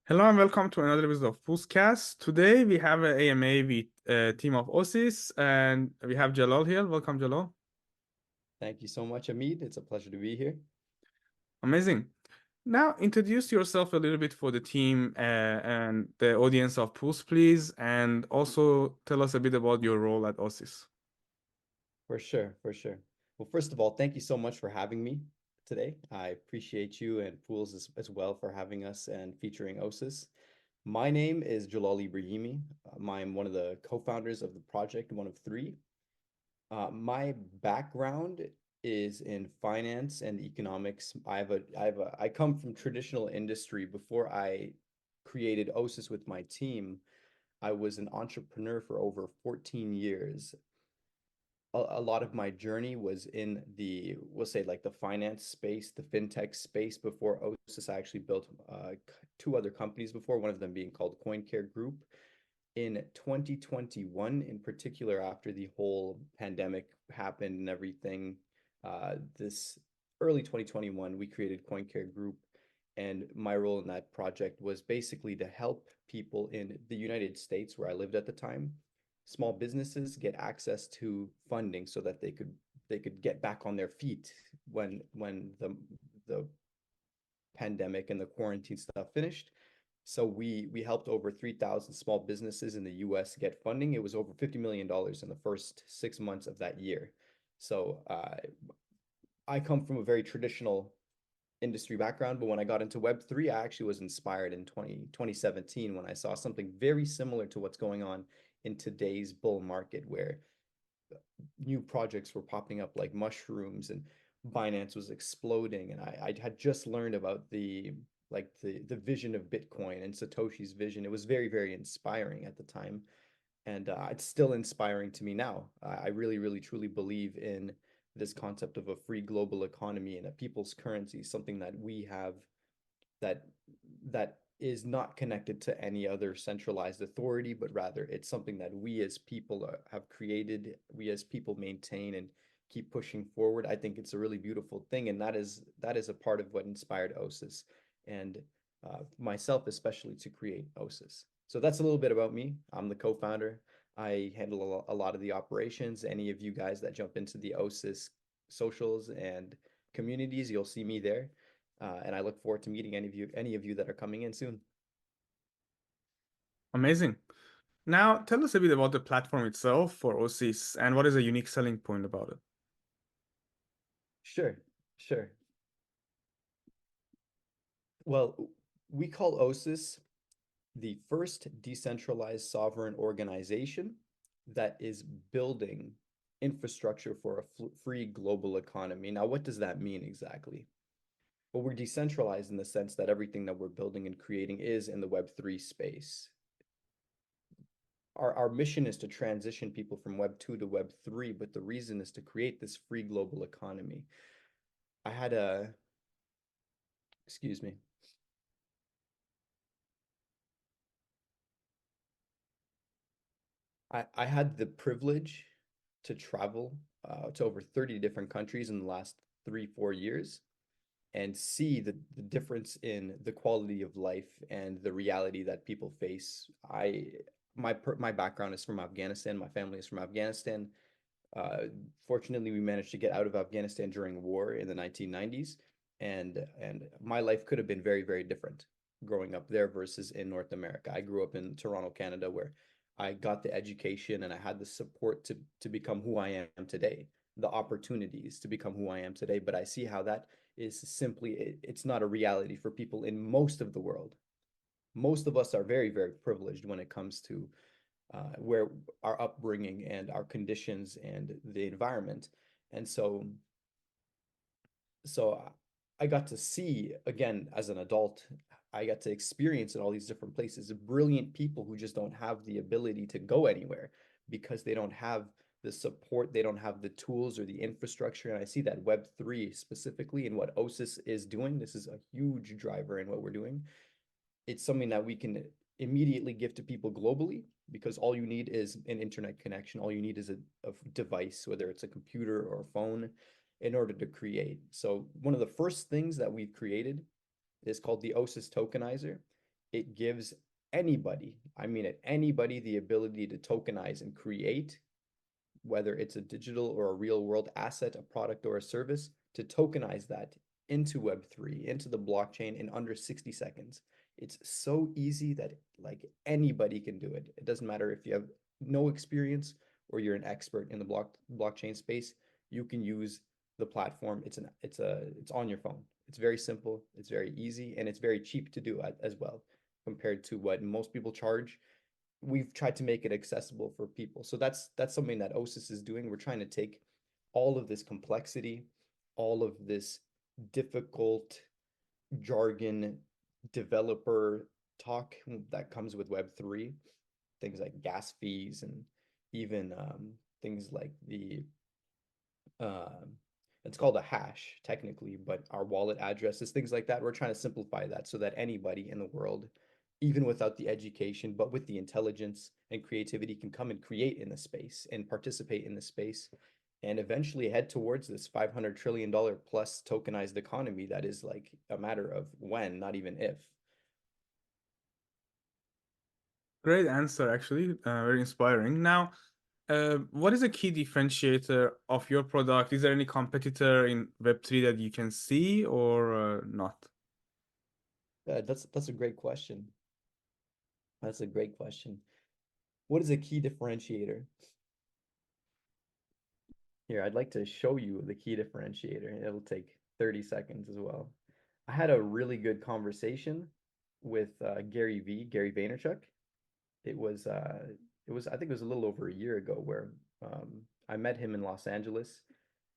Hello and welcome to another episode of Poolzcast. Today we have an AMA with team of Osis and we have Jalal here. Welcome, Jalal. Thank you so much, Amit. It's a pleasure to be here. Amazing. Now introduce yourself a little bit for the team and the audience of Pools, please, and also tell us a bit about your role at Osis. For sure, for sure. Well, first of all, thank you so much for having me today. I appreciate you and Pools as well for having us and featuring Osis. My name is Jalal Ibrahimi. I'm one of the co-founders of the project, one of three. My background is in finance and economics. I come from traditional industry. Before I created Osis with my team, I was an entrepreneur for over 14 years. A lot of my journey was in the, we'll say, like the finance space, the fintech space. Before Osis, I actually built two other companies before, one of them being called CoinCare Group. In 2021, in particular, after the whole pandemic happened and everything, this early 2021, we created CoinCare Group. And my role in that project was basically to help people in the United States, where I lived at the time, small businesses get access to funding so that they could get back on their feet when the pandemic and the quarantine stuff finished. So we helped over 3,000 small businesses in the US get funding. It was over $50 million in the first 6 months of that year. So I come from a very traditional industry background, but when I got into Web3, I actually was inspired in 2017 when I saw something very similar to what's going on in today's bull market, where new projects were popping up like mushrooms and Binance was exploding. And I had just learned about the vision of Bitcoin and Satoshi's vision. It was very, very inspiring at the time. And it's still inspiring to me now. I really, really, truly believe in this concept of a free global economy and a people's currency, something that we have that that is not connected to any other centralized authority, but rather it's something that we as people have created, we as people maintain and keep pushing forward. I think it's a really beautiful thing, and that is a part of what inspired Osis and myself especially to create Osis. So that's a little bit about me. I'm the co-founder. I handle a lot of the operations. Any of you guys that jump into the Osis socials and communities, you'll see me there. And I look forward to meeting any of you that are coming in soon. Amazing. Now tell us a bit about the platform itself for Osis and what is a unique selling point about it. Sure, sure. Well, we call Osis the first decentralized sovereign organization that is building infrastructure for a free global economy. Now, what does that mean exactly? Well, we're decentralized in the sense that everything that we're building and creating is in the Web3 space. Our mission is to transition people from Web2 to Web3, but the reason is to create this free global economy. I had a, excuse me, I had the privilege to travel to over 30 different countries in the last 3, 4 years and see the difference in the quality of life and the reality that people face. My background is from Afghanistan. My family is from Afghanistan. Uh, Fortunately, we managed to get out of Afghanistan during war in the 1990s, and my life could have been very, very different growing up there versus in North America. I grew up in Toronto, Canada, where I got the education and I had the support to become who I am today, the opportunities to become who I am today. But I see how that is simply it's not a reality for people in most of the world. Most of us are very, very privileged when it comes to where our upbringing and our conditions and the environment. And so I got to see again as an adult, I got to experience in all these different places brilliant people who just don't have the ability to go anywhere because they don't have the support, they don't have the tools or the infrastructure. And I see that Web3 specifically in what Osis is doing. This is a huge driver in what we're doing. It's something that we can immediately give to people globally because all you need is an internet connection. All you need is a device, whether it's a computer or a phone, in order to create. So one of the first things that we've created is called the Osis tokenizer. it gives anybody, I mean it, anybody, the ability to tokenize and create, whether it's a digital or a real world asset, a product or a service, to tokenize that into Web3, into the blockchain in under 60 seconds. It's so easy that like anybody can do it. It doesn't matter if you have no experience or you're an expert in the blockchain space, you can use the platform. It's on your phone. It's very simple, it's very easy, and it's very cheap to do as well compared to what most people charge. We've tried to make it accessible for people. So that's something that Osis is doing. We're trying to take all of this complexity, all of this difficult jargon developer talk that comes with Web3, things like gas fees and even things like uh, it's called a hash technically, but our wallet addresses, things like that. We're trying to simplify that so that anybody in the world, even without the education, but with the intelligence and creativity, can come and create in the space and participate in the space and eventually head towards this $500 trillion plus tokenized economy that is like a matter of when, not even if. Great answer, actually. Very inspiring. Now, what is a key differentiator of your product? Is there any competitor in Web3 that you can see or not? That's a great question. That's a great question. What is a key differentiator? Here, I'd like to show you the key differentiator. It'll take 30 seconds as well. I had a really good conversation with Gary Vaynerchuk. It was I think it was a little over a year ago where I met him in Los Angeles,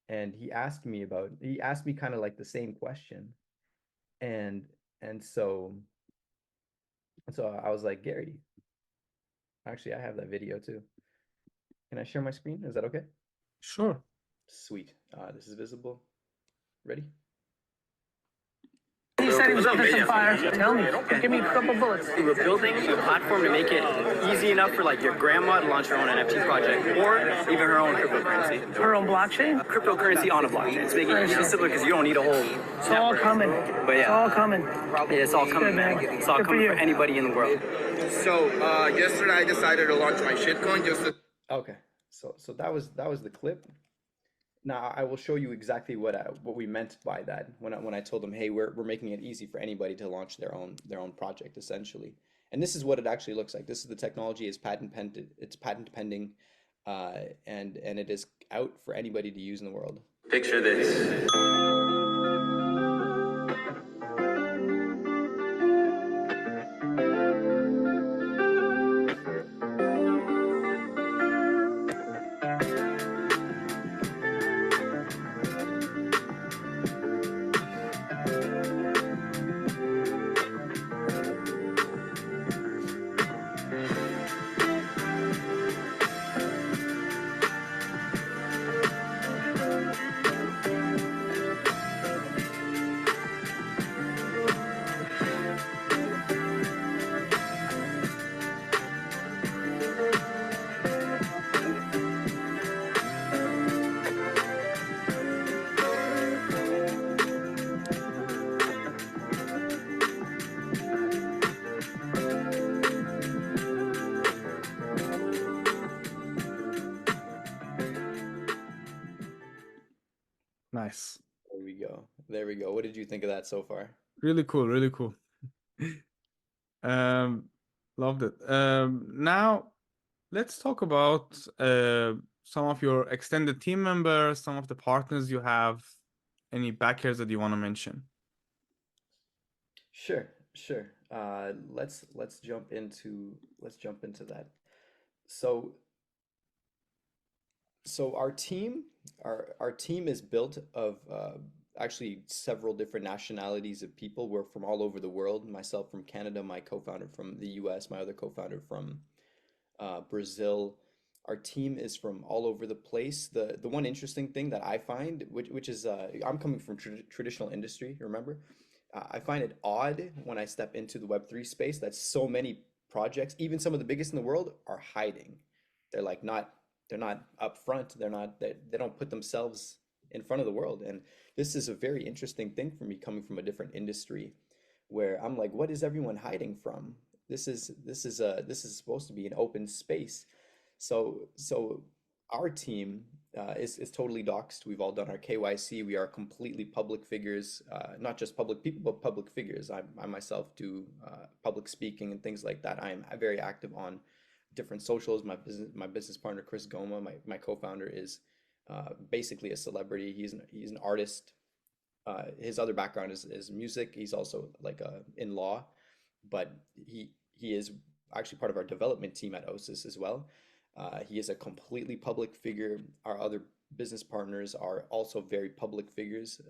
and he asked me kind of like the same question. And and so I was like, Gary, actually I have that video too. Can I share my screen? Is that okay? Sure. Sweet. This is visible. Ready? He said he was gonna some fire. Tell me. Give me a couple bullets. We're building a platform to make it easy enough for like your grandma to launch her own NFT project or even her own cryptocurrency. Her own blockchain? Cryptocurrency on a blockchain. It's making it simpler because you don't need a whole It's all coming. But yeah. It's all coming. Yeah, it's all coming. Good, man. It's all Good for coming you. for anybody in the world. So yesterday I decided to launch my shitcoin just to Okay. So that was the clip. Now I will show you exactly what we meant by that when I told them, hey, we're making it easy for anybody to launch their own project essentially. And this is what it actually looks like. This is the technology. Is patent pending. It's patent pending, and it is out for anybody to use in the world. picture this. Nice. There we go. There we go. What did you think of that so far? Really cool, really cool. Loved it. Now let's talk about some of your extended team members, some of the partners you have, any backers that you want to mention. Sure, sure. Let's jump into that. So our team is built of actually several different nationalities of people. We're from all over the world. Myself from Canada, my co-founder from the US, my other co-founder from Brazil. Our team is from all over the place. The one interesting thing that I find, which is I'm coming from traditional industry, remember? I find it odd when I step into the Web3 space that so many projects, even some of the biggest in the world, are hiding. They're like they're not upfront. They don't put themselves in front of the world. And this is a very interesting thing for me coming from a different industry where I'm like, what is everyone hiding from? This is supposed to be an open space. So our team is totally doxed. We've all done our KYC. We are completely public figures, not just public people, but public figures. I myself do public speaking and things like that. I'm very active on different socials. My business partner Chris Goma, my co-founder, is basically a celebrity. He's an artist. His other background is music. He's also like in law, but he is actually part of our development team at Osis as well. He is a completely public figure. Our other business partners are also very public figures.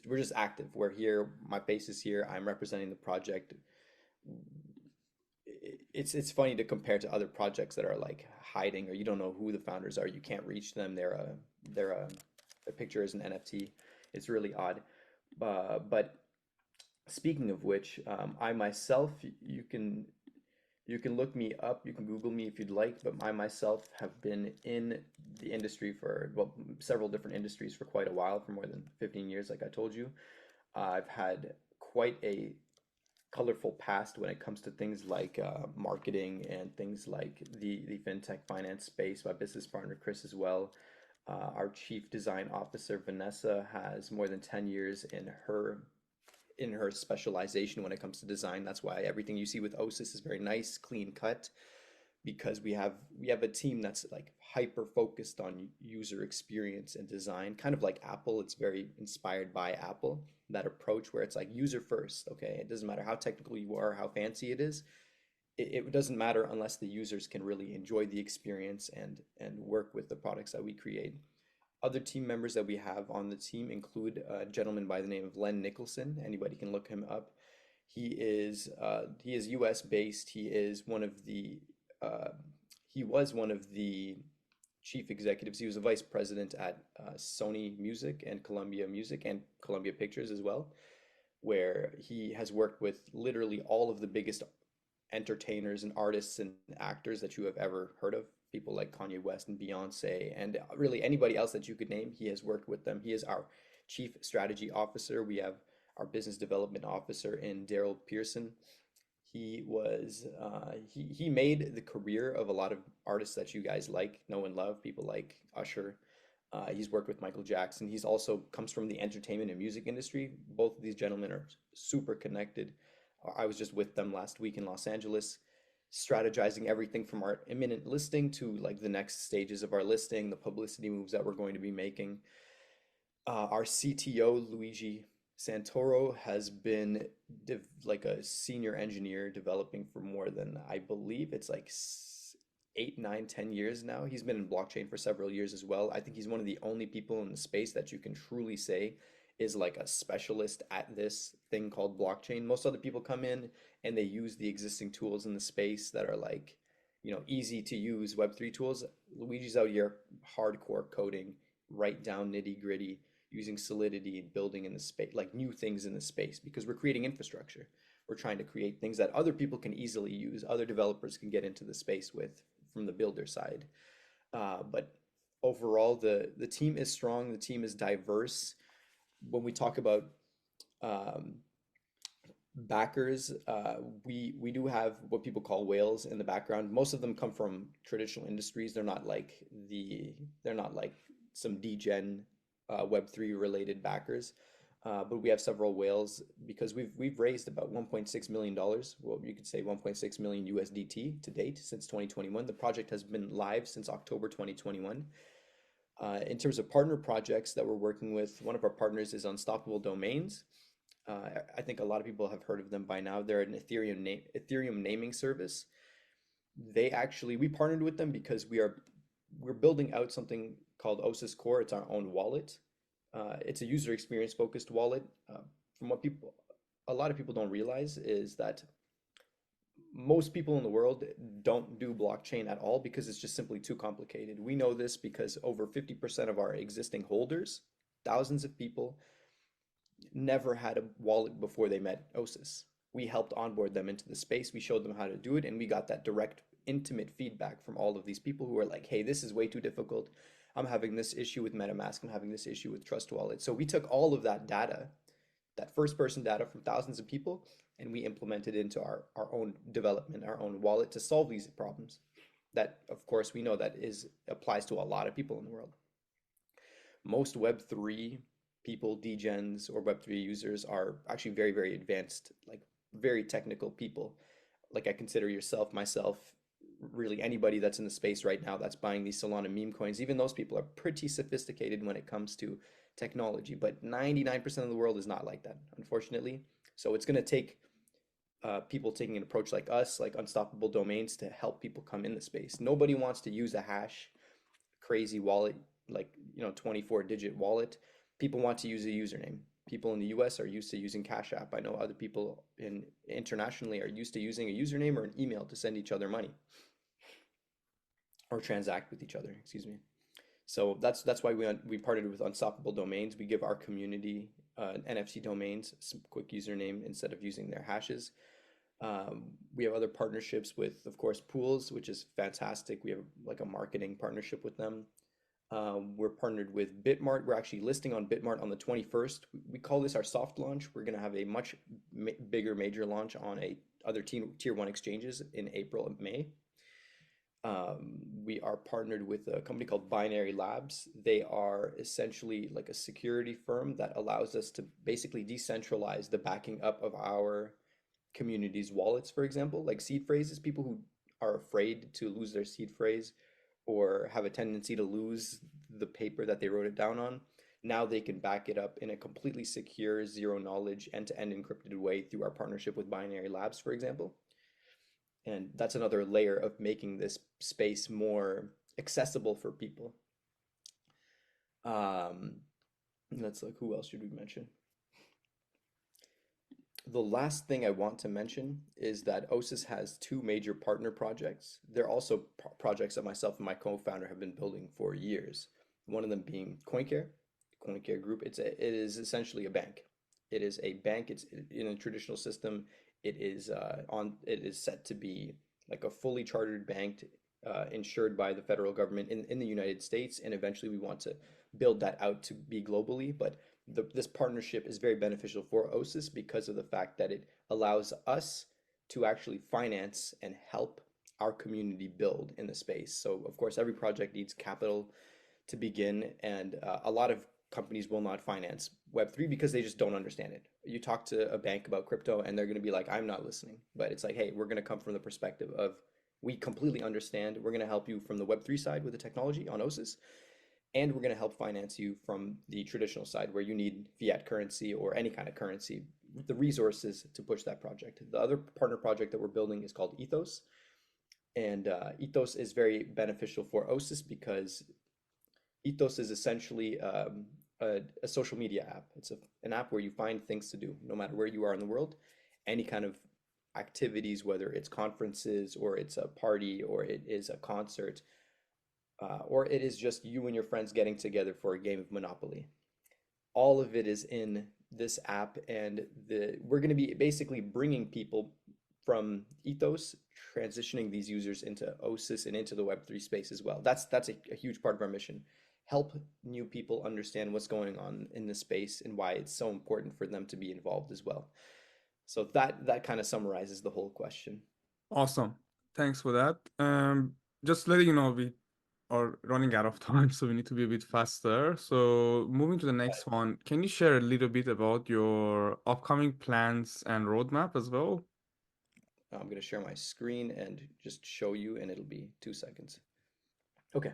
We're just active. We're here. My face is here. I'm representing the project. It's funny to compare to other projects that are like hiding, or you don't know who the founders are. You can't reach them. Their picture is an NFT. It's really odd. But speaking of which, I myself, you can look me up, you can Google me if you'd like, but I myself have been in the industry for, well, several different industries for quite a while, for more than 15 years, like I told you. I've had quite a colorful past when it comes to things like marketing and things like the fintech finance space. My business partner Chris as well. Our chief design officer Vanessa has more than 10 years in her specialization when it comes to design. That's why everything you see with Osis is very nice, clean cut, because we have a team that's like hyper focused on user experience and design, kind of like Apple. It's very inspired by Apple, that approach where it's like user first. Okay, it doesn't matter how technical you are, how fancy it is. It doesn't matter unless the users can really enjoy the experience and work with the products that we create. Other team members that we have on the team include a gentleman by the name of Len Nicholson. Anybody can look him up. He is US based. He was one of the chief executives. He was a vice president at Sony Music and Columbia Music and Columbia Pictures as well, where he has worked with literally all of the biggest entertainers and artists and actors that you have ever heard of. People like Kanye West and Beyonce, and really anybody else that you could name, he has worked with them. He is our chief strategy officer. We have our business development officer in Daryl Pearson. He made the career of a lot of artists that you guys like, know and love, people like Usher. He's worked with Michael Jackson. He's also comes from the entertainment and music industry. Both of these gentlemen are super connected. I was just with them last week in Los Angeles, strategizing everything from our imminent listing to like the next stages of our listing, the publicity moves that we're going to be making. Our CTO, Luigi Santoro, has been like a senior engineer developing for more than, I believe it's like 8, 9, 10 years now. He's been in blockchain for several years as well. I think he's one of the only people in the space that you can truly say is like a specialist at this thing called blockchain. Most other people come in and they use the existing tools in the space that are like, easy to use Web3 tools. Luigi's out here hardcore coding, right down nitty gritty, using Solidity and building in the space, like new things in the space, because we're creating infrastructure. We're trying to create things that other people can easily use, other developers can get into the space with from the builder side. But overall, the team is strong, the team is diverse. When we talk about backers, we do have what people call whales in the background. Most of them come from traditional industries. They're not like some degen Web3 related backers. But we have several whales because we've raised about $1.6 million. Well, you could say 1.6 million USDT to date since 2021. The project has been live since October 2021. In terms of partner projects that we're working with, one of our partners is Unstoppable Domains. I think a lot of people have heard of them by now. They're an Ethereum naming service. We partnered with them because we're building out something called Osis Core. It's our own wallet. It's a user experience focused wallet. From what a lot of people don't realize is that most people in the world don't do blockchain at all because it's just simply too complicated. We know this because over 50% of our existing holders, thousands of people, never had a wallet before they met Osis. We helped onboard them into the space. We showed them how to do it, and we got that direct, intimate feedback from all of these people who are like, hey, this is way too difficult. I'm having this issue with MetaMask. I'm having this issue with Trust Wallet. So we took all of that data that first person data from thousands of people, and we implement it into our own development, our own wallet to solve these problems. That, of course, we know that applies to a lot of people in the world. Most Web3 people, degens or Web3 users are actually very, very advanced, like very technical people. Like I consider yourself, myself, really anybody that's in the space right now that's buying these Solana meme coins, even those people are pretty sophisticated when it comes to technology. But 99% of the world is not like that, unfortunately. So it's going to take people taking an approach like us, like Unstoppable Domains, to help people come in the space. Nobody wants to use a hash crazy wallet, like 24-digit wallet. People want to use a username. People in the US are used to using Cash App. I know other people internationally are used to using a username or an email to send each other money or transact with each other, excuse me. So that's why we partnered with Unstoppable Domains. We give our community NFT domains some quick username instead of using their hashes. We have other partnerships with, of course, Pools, which is fantastic. We have like a marketing partnership with them. We're partnered with Bitmart. We're actually listing on Bitmart on the 21st. We call this our soft launch. We're going to have a much bigger major launch on other tier one exchanges in April and May. We are partnered with a company called Binary Labs. They are essentially like a security firm that allows us to basically decentralize the backing up of our community's wallets, for example, like seed phrases. People who are afraid to lose their seed phrase or have a tendency to lose the paper that they wrote it down on, now they can back it up in a completely secure, zero knowledge, end-to-end encrypted way through our partnership with Binary Labs, for example. And that's another layer of making this space more accessible for people. Let's look, who else should we mention? The last thing I want to mention is that Osis has two major partner projects. They're also projects that myself and my co-founder have been building for years. One of them being CoinCare Group. It is essentially a bank. It is a bank. It's in a traditional system. It is set to be like a fully chartered bank, insured by the federal government in the United States, and eventually we want to build that out to be globally. But this partnership is very beneficial for Osis because of the fact that it allows us to actually finance and help our community build in the space. So of course, every project needs capital to begin, and a lot of companies will not finance Web3 because they just don't understand it. You talk to a bank about crypto and they're going to be like, I'm not listening. But it's like, hey, we're going to come from the perspective of, we completely understand. We're going to help you from the Web3 side with the technology on Osis. And we're going to help finance you from the traditional side where you need fiat currency or any kind of currency, the resources to push that project. The other partner project that we're building is called Ethos. And Ethos is very beneficial for Osis because Ethos is essentially a social media app. It's an app where you find things to do, no matter where you are in the world. Any kind of activities, whether it's conferences or it's a party or it is a concert, or it is just you and your friends getting together for a game of Monopoly. All of it is in this app, and we're going to be basically bringing people from Ethos, transitioning these users into Osis and into the Web3 space as well. That's a huge part of our mission. Help new people understand what's going on in this space and why it's so important for them to be involved as well. So that kind of summarizes the whole question. Awesome. Thanks for that. Just letting you know, we are running out of time, so we need to be a bit faster. So moving to the next one, can you share a little bit about your upcoming plans and roadmap as well? I'm going to share my screen and just show you, and it'll be 2 seconds. Okay.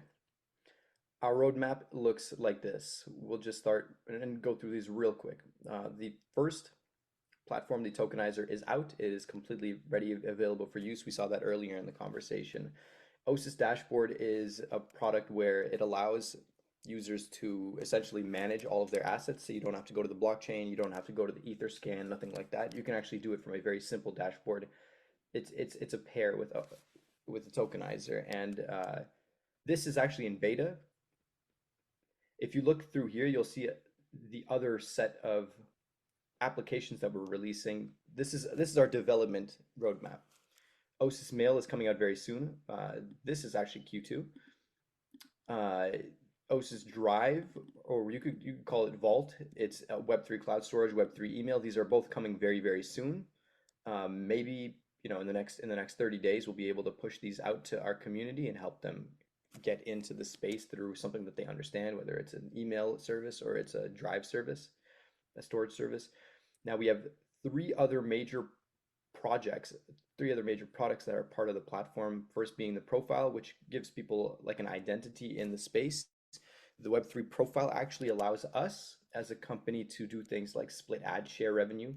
Our roadmap looks like this. We'll just start and go through these real quick. The first platform, the tokenizer, is out. It is completely ready, available for use. We saw that earlier in the conversation. Osis Dashboard is a product where it allows users to essentially manage all of their assets. So you don't have to go to the blockchain, you don't have to go to the Etherscan, nothing like that. You can actually do it from a very simple dashboard. It's a pair with the tokenizer, and this is actually in beta. If you look through here, you'll see the other set of applications that we're releasing. This is our development roadmap. Osis Mail is coming out very soon. This is actually Q2. Osis Drive, or you could call it Vault. It's a Web3 cloud storage, Web3 email. These are both coming very, very soon. Maybe, in the next 30 days, we'll be able to push these out to our community and help them get into the space through something that they understand, whether it's an email service or it's a drive service, a storage service. Now we have projects, three other major products that are part of the platform. First being the profile, which gives people like an identity in the space. The Web3 profile actually allows us as a company to do things like split ad share revenue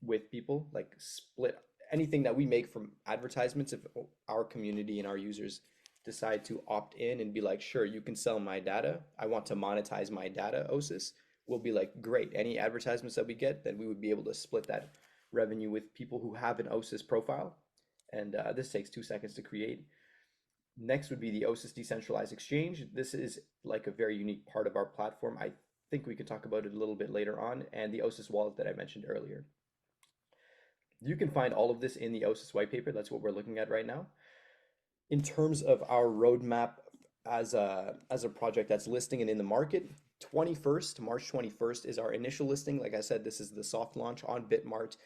with people, like split anything that we make from advertisements. If our community and our users decide to opt in and be like, sure, you can sell my data, I want to monetize my data, Osis, we'll be like, great. Any advertisements that we get, then we would be able to split that revenue with people who have an Osis profile. And this takes 2 seconds to create. Next would be the Osis Decentralized Exchange. This is like a very unique part of our platform. I think we could talk about it a little bit later on. And the Osis wallet that I mentioned earlier. You can find all of this in the Osis white paper. That's what we're looking at right now. In terms of our roadmap as a project that's listing and in the market, March 21st is our initial listing. Like I said, this is the soft launch on Bitmart.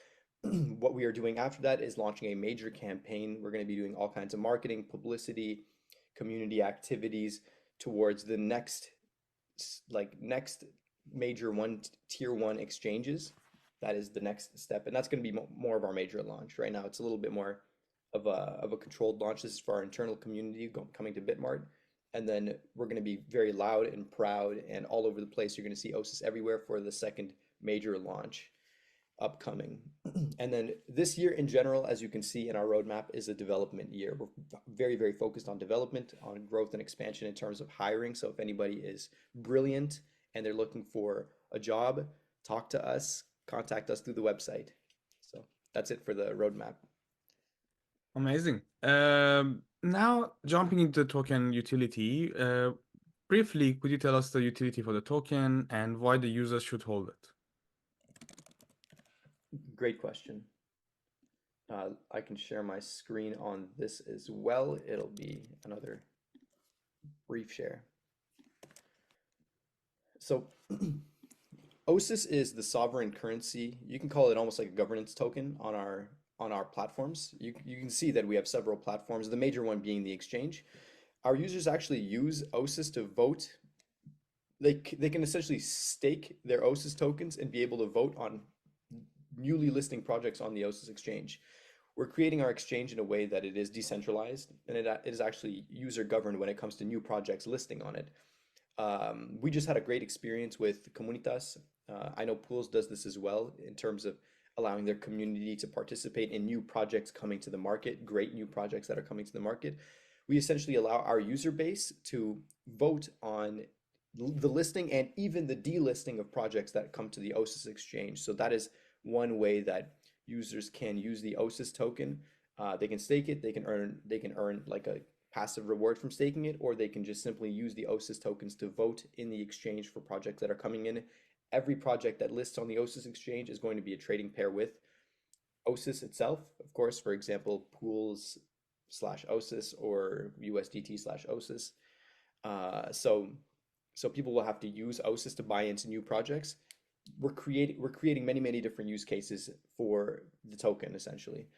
What we are doing after that is launching a major campaign. We're going to be doing all kinds of marketing, publicity, community activities towards the next major tier one exchanges. That is the next step, and that's going to be more of our major launch. Right now, it's a little bit more of a controlled launch. This is for our internal community coming to Bitmart. And then we're going to be very loud and proud and all over the place. You're going to see Osis everywhere for the second major launch upcoming. And then this year in general, as you can see in our roadmap, is a development year. We're very, very focused on development, on growth and expansion in terms of hiring. So if anybody is brilliant and they're looking for a job, talk to us, contact us through the website. So that's it for the roadmap. Amazing. Now jumping into token utility, briefly, could you tell us the utility for the token and why the users should hold it? Great question. I can share my screen on this as well. It'll be another brief share. So Osis is the sovereign currency. You can call it almost like a governance token on our platforms. You can see that we have several platforms, the major one being the exchange. Our users actually use Osis to vote. They can essentially stake their Osis tokens and be able to vote on newly listing projects on the Osis exchange. We're creating our exchange in a way that it is decentralized and it is actually user governed when it comes to new projects listing on it. We just had a great experience with Comunitas. I know Pools does this as well in terms of allowing their community to participate in new projects coming to the market, great new projects that are coming to the market. We essentially allow our user base to vote on the listing and even the delisting of projects that come to the Osis exchange. So that is one way that users can use the Osis token. They can stake it, they can earn like a passive reward from staking it, or they can just simply use the Osis tokens to vote in the exchange for projects that are coming in. Every project that lists on the Osis exchange is going to be a trading pair with Osis itself. Of course, for example, Pools/Osis or USDT/Osis. So people will have to use Osis to buy into new projects. We're creating many different use cases for the token essentially.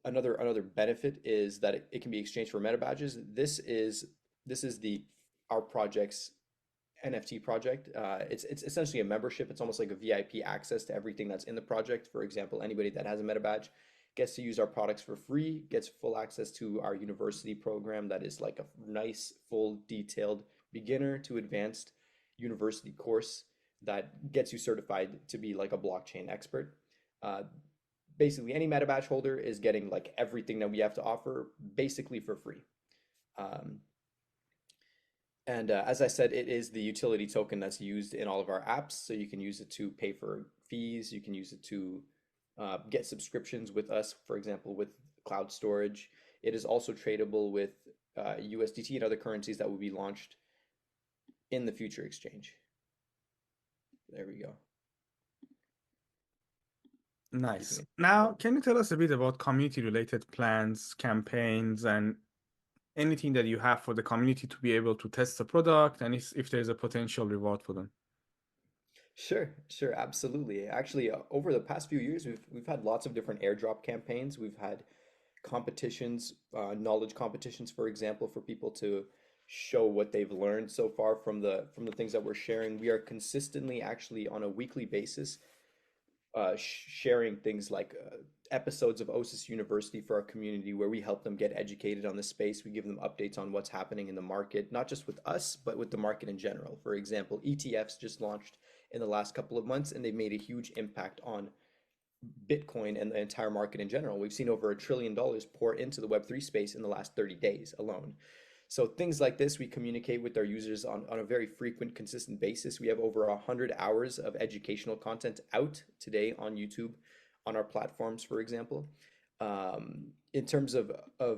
Another benefit is that it can be exchanged for meta badges. This is our project's NFT project. It's essentially a membership. It's almost like a VIP access to everything that's in the project. For example, anybody that has a meta badge gets to use our products for free, gets full access to our university program that is like a nice, full, detailed beginner to advanced university course that gets you certified to be like a blockchain expert. Basically, any meta badge holder is getting like everything that we have to offer basically for free. As I said, it is the utility token that's used in all of our apps. So you can use it to pay for fees. You can use it to get subscriptions with us, for example, with cloud storage. It is also tradable with USDT and other currencies that will be launched in the future exchange. There we go. Nice. Now, can you tell us a bit about community-related plans, campaigns, and anything that you have for the community to be able to test the product, and if there's a potential reward for them. Sure, absolutely. Actually, over the past few years, we've had lots of different airdrop campaigns. We've had competitions, knowledge competitions, for example, for people to show what they've learned so far from the things that we're sharing. We are consistently, actually, on a weekly basis, sharing things like episodes of Osis University for our community, where we help them get educated on the space. We give them updates on what's happening in the market, not just with us, but with the market in general. For example, ETFs just launched in the last couple of months, and they've made a huge impact on Bitcoin and the entire market in general. We've seen over $1 trillion pour into the Web3 space in the last 30 days alone. So things like this, we communicate with our users on a very frequent, consistent basis. We have over 100 hours of educational content out today on YouTube, on our platforms, for example. In terms uh,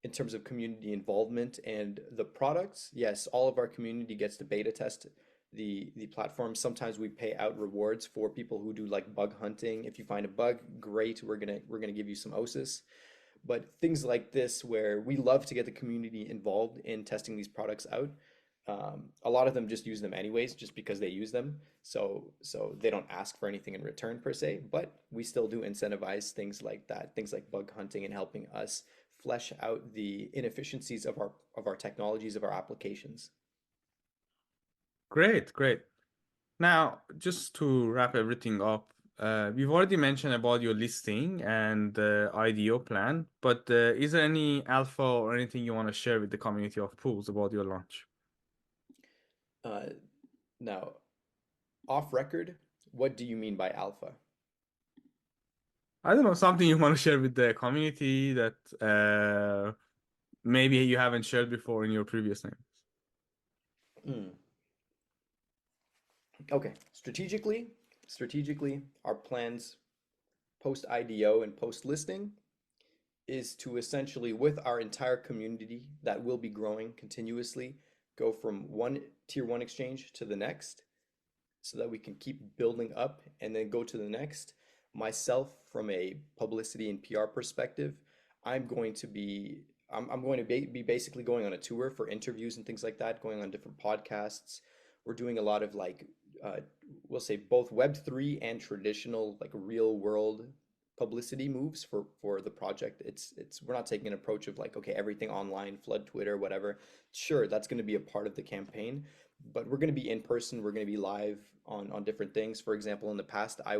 in terms of community involvement and the products, yes, all of our community gets to beta test the platform. Sometimes we pay out rewards for people who do like bug hunting. If you find a bug, great, we're gonna give you some Osis. But things like this, where we love to get the community involved in testing these products out. A lot of them just use them anyways, just because they use them. So they don't ask for anything in return per se, but we still do incentivize things like that, things like bug hunting and helping us flesh out the inefficiencies of our technologies, of our applications. Great, great. Now, just to wrap everything up, we've already mentioned about your listing and the IDO plan, but is there any alpha or anything you want to share with the community of Pools about your launch? Uh, Now, off record, what do you mean by alpha? I don't know, something you want to share with the community that maybe you haven't shared before in your previous names. Hmm. Okay, strategically, our plans post IDO and post listing is to essentially, with our entire community that will be growing continuously, go from one tier one exchange to the next so that we can keep building up and then go to the next. Myself, from a publicity and PR perspective, I'm going to be basically going on a tour for interviews and things like that, going on different podcasts. We're doing a lot of like uh, we'll say both Web3 and traditional like real world publicity moves for the project. It's we're not taking an approach of like, okay, everything online, flood Twitter, whatever. Sure, that's going to be a part of the campaign, but we're going to be in person. We're going to be live on different things. For example, in the past, I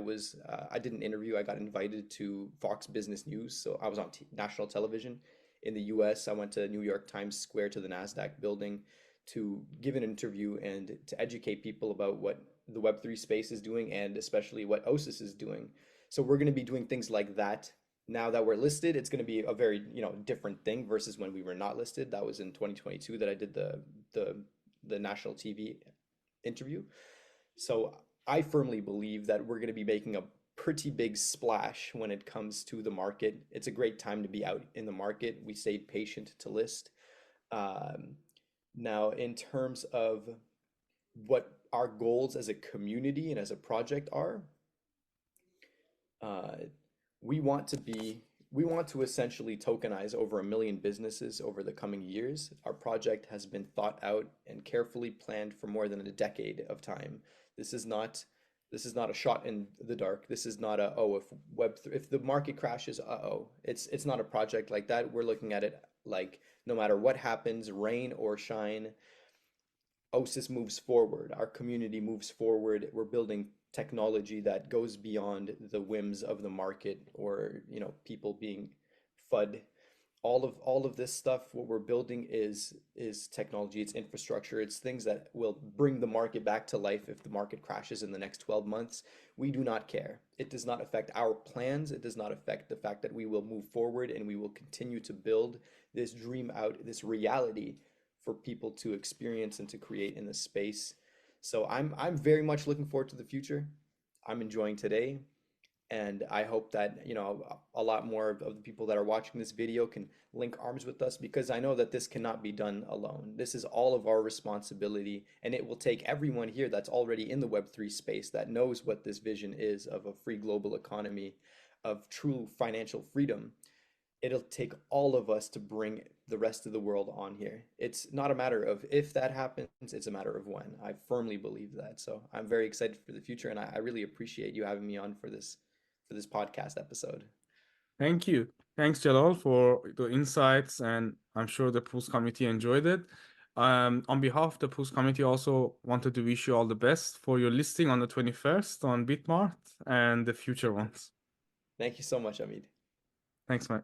did an interview. I got invited to Fox Business News, so I was on national television in the U.S. I went to New York Times Square to the NASDAQ building to give an interview and to educate people about what the Web3 space is doing and especially what Osis is doing. So we're going to be doing things like that. Now that we're listed, it's going to be a very, different thing versus when we were not listed. That was in 2022 that I did the national TV interview. So I firmly believe that we're going to be making a pretty big splash when it comes to the market. It's a great time to be out in the market. We stayed patient to list. Um, Now, in terms of what our goals as a community and as a project are, uh, we want to be we want to essentially tokenize over 1 million businesses over the coming years. Our project has been thought out and carefully planned for more than a decade of time. This is not this is not a shot in the dark. This is not a, oh, if the market crashes, uh-oh. It's not a project like that. We're looking at it like, no matter what happens, rain or shine, Osis moves forward, our community moves forward. We're building technology that goes beyond the whims of the market, or, people being FUD. All of this stuff, what we're building is technology, it's infrastructure, it's things that will bring the market back to life if the market crashes in the next 12 months. We do not care. It does not affect our plans. It does not affect the fact that we will move forward and we will continue to build this dream out, this reality for people to experience and to create in this space. So I'm very much looking forward to the future. I'm enjoying today, and I hope that, a lot more of the people that are watching this video can link arms with us, because I know that this cannot be done alone. This is all of our responsibility, and it will take everyone here that's already in the Web3 space, that knows what this vision is of a free global economy, of true financial freedom. it'll take all of us to bring the rest of the world on here. It's not a matter of if that happens, it's a matter of when. I firmly believe that. So I'm very excited for the future, and I really appreciate you having me on for this podcast episode. Thank you. Thanks, Jalal, for the insights, and I'm sure the Pools community enjoyed it. On behalf of the Pools community, also wanted to wish you all the best for your listing on the 21st on Bitmart and the future ones. Thank you so much, Amit. Thanks, mate.